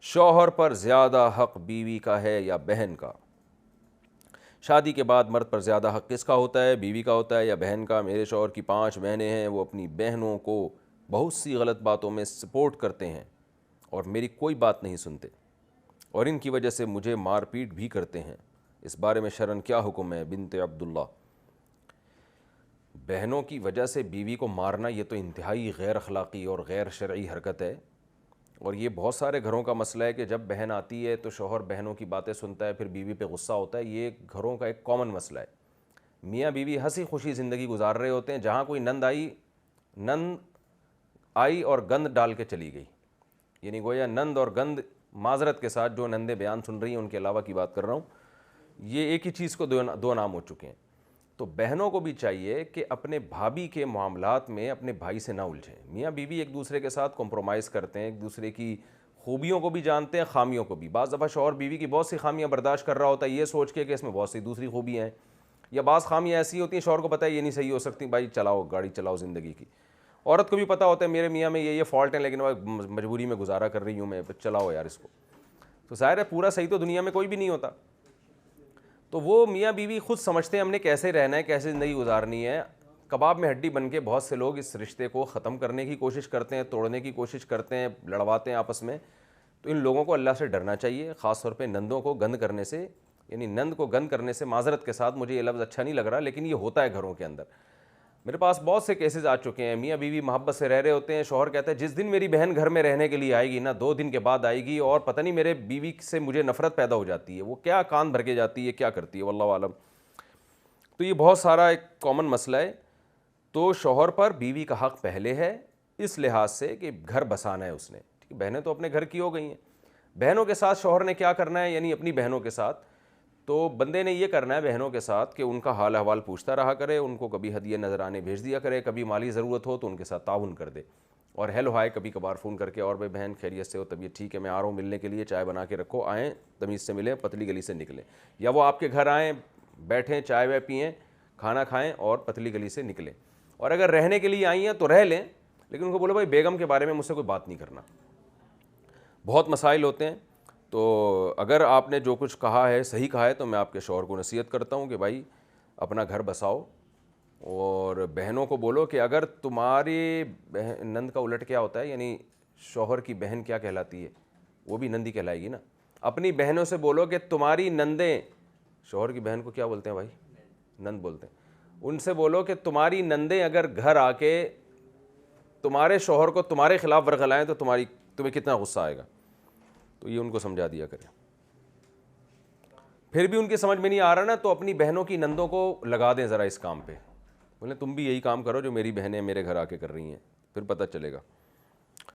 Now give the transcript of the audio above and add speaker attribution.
Speaker 1: شوہر پر زیادہ حق بیوی کا ہے یا بہن کا؟ شادی کے بعد مرد پر زیادہ حق کس کا ہوتا ہے، بیوی کا ہوتا ہے یا بہن کا؟ میرے شوہر کی 5 بہنیں ہیں، وہ اپنی بہنوں کو بہت سی غلط باتوں میں سپورٹ کرتے ہیں اور میری کوئی بات نہیں سنتے، اور ان کی وجہ سے مجھے مار پیٹ بھی کرتے ہیں، اس بارے میں شرعاً کیا حکم ہے؟ بنت عبداللہ۔ بہنوں کی وجہ سے بیوی کو مارنا یہ تو انتہائی غیر اخلاقی اور غیر شرعی حرکت ہے، اور یہ بہت سارے گھروں کا مسئلہ ہے کہ جب بہن آتی ہے تو شوہر بہنوں کی باتیں سنتا ہے، پھر بیوی پہ غصہ ہوتا ہے۔ یہ گھروں کا ایک کامن مسئلہ ہے۔ میاں بیوی ہنسی خوشی زندگی گزار رہے ہوتے ہیں، جہاں کوئی نند آئی اور گند ڈال کے چلی گئی، یعنی گویا نند اور گند، معذرت کے ساتھ جو نندیں بیان سن رہی ہیں ان کے علاوہ کی بات کر رہا ہوں، یہ ایک ہی چیز کو دو نام ہو چکے ہیں۔ تو بہنوں کو بھی چاہیے کہ اپنے بھابھی کے معاملات میں اپنے بھائی سے نہ الجھیں۔ میاں بیوی ایک دوسرے کے ساتھ کمپرومائز کرتے ہیں، ایک دوسرے کی خوبیوں کو بھی جانتے ہیں، خامیوں کو بھی۔ بعض دفعہ شوہر بیوی کی بہت سی خامیاں برداشت کر رہا ہوتا ہے یہ سوچ کے کہ اس میں بہت سی دوسری خوبیاں ہیں، یا بعض خامیاں ایسی ہوتی ہیں شوہر کو پتہ ہے یہ نہیں صحیح ہو سکتی، بھائی چلاؤ گاڑی چلاؤ زندگی کی۔ عورت کو بھی پتہ ہوتا ہے میرے میاں میں یہ فالٹ ہیں، لیکن مجبوری میں گزارا کر رہی ہوں میں، چلاؤ یار اس کو۔ تو ظاہر ہے پورا صحیح تو دنیا میں کوئی بھی نہیں ہوتا، تو وہ میاں بیوی خود سمجھتے ہیں ہم نے کیسے رہنا ہے، کیسے زندگی گزارنی ہے۔ کباب میں ہڈی بن کے بہت سے لوگ اس رشتے کو ختم کرنے کی کوشش کرتے ہیں، توڑنے کی کوشش کرتے ہیں، لڑواتے ہیں آپس میں۔ تو ان لوگوں کو اللہ سے ڈرنا چاہیے، خاص طور پہ نندوں کو گند کرنے سے، یعنی نند کو گند کرنے سے۔ معذرت کے ساتھ مجھے یہ لفظ اچھا نہیں لگ رہا، لیکن یہ ہوتا ہے گھروں کے اندر۔ میرے پاس بہت سے کیسز آ چکے ہیں، میاں بیوی محبت سے رہ رہے ہوتے ہیں، شوہر کہتا ہے جس دن میری بہن گھر میں رہنے کے لیے آئے گی نا، 2 دن کے بعد آئے گی، اور پتہ نہیں میرے بیوی سے مجھے نفرت پیدا ہو جاتی ہے، وہ کیا کان بھر کے جاتی ہے، کیا کرتی ہے، واللہ عالم۔ تو یہ بہت سارا ایک کامن مسئلہ ہے۔ تو شوہر پر بیوی کا حق پہلے ہے، اس لحاظ سے کہ گھر بسانا ہے اس نے، ٹھیک ہے، بہنیں تو اپنے گھر کی ہو گئی ہیں۔ بہنوں کے ساتھ شوہر نے کیا کرنا ہے، یعنی اپنی بہنوں کے ساتھ تو بندے نے یہ کرنا ہے بہنوں کے ساتھ کہ ان کا حال احوال پوچھتا رہا کرے، ان کو کبھی ہدیے نذرانے بھیج دیا کرے، کبھی مالی ضرورت ہو تو ان کے ساتھ تعاون کر دے، اور ہیلو ہائے کبھی کبھار فون کر کے، اور بھائی بہن خیریت سے ہو، طبیعت ٹھیک ہے، میں آ رہا ہوں ملنے کے لیے، چائے بنا کے رکھو، آئیں تمیز سے ملیں، پتلی گلی سے نکلیں، یا وہ آپ کے گھر آئیں، بیٹھیں، چائے وائے پئیں، کھانا کھائیں اور پتلی گلی سے نکلیں۔ اور اگر رہنے کے لیے آئی ہیں تو رہ لیں، لیکن ان کو بولو بھائی بیگم کے بارے میں مجھ سے کوئی بات نہیں کرنا۔ بہت مسائل ہوتے ہیں، تو اگر آپ نے جو کچھ کہا ہے صحیح کہا ہے تو میں آپ کے شوہر کو نصیحت کرتا ہوں کہ بھائی اپنا گھر بساؤ، اور بہنوں کو بولو کہ اگر تمہاری نند کا الٹ کیا ہوتا ہے، یعنی شوہر کی بہن کیا کہلاتی ہے، وہ بھی نندی کہلائے گی نا۔ اپنی بہنوں سے بولو کہ تمہاری نندیں، شوہر کی بہن کو کیا بولتے ہیں بھائی، نند بولتے ہیں، ان سے بولو کہ تمہاری نندیں اگر گھر آ کے تمہارے شوہر کو تمہارے خلاف ورغلائیں تو تمہیں کتنا غصہ آئے گا۔ تو یہ ان کو سمجھا دیا کریں۔ پھر بھی ان کی سمجھ میں نہیں آ رہا نا، تو اپنی بہنوں کی نندوں کو لگا دیں ذرا اس کام پہ، بولیں تم بھی یہی کام کرو جو میری بہنیں میرے گھر آ کے کر رہی ہیں، پھر پتہ چلے گا۔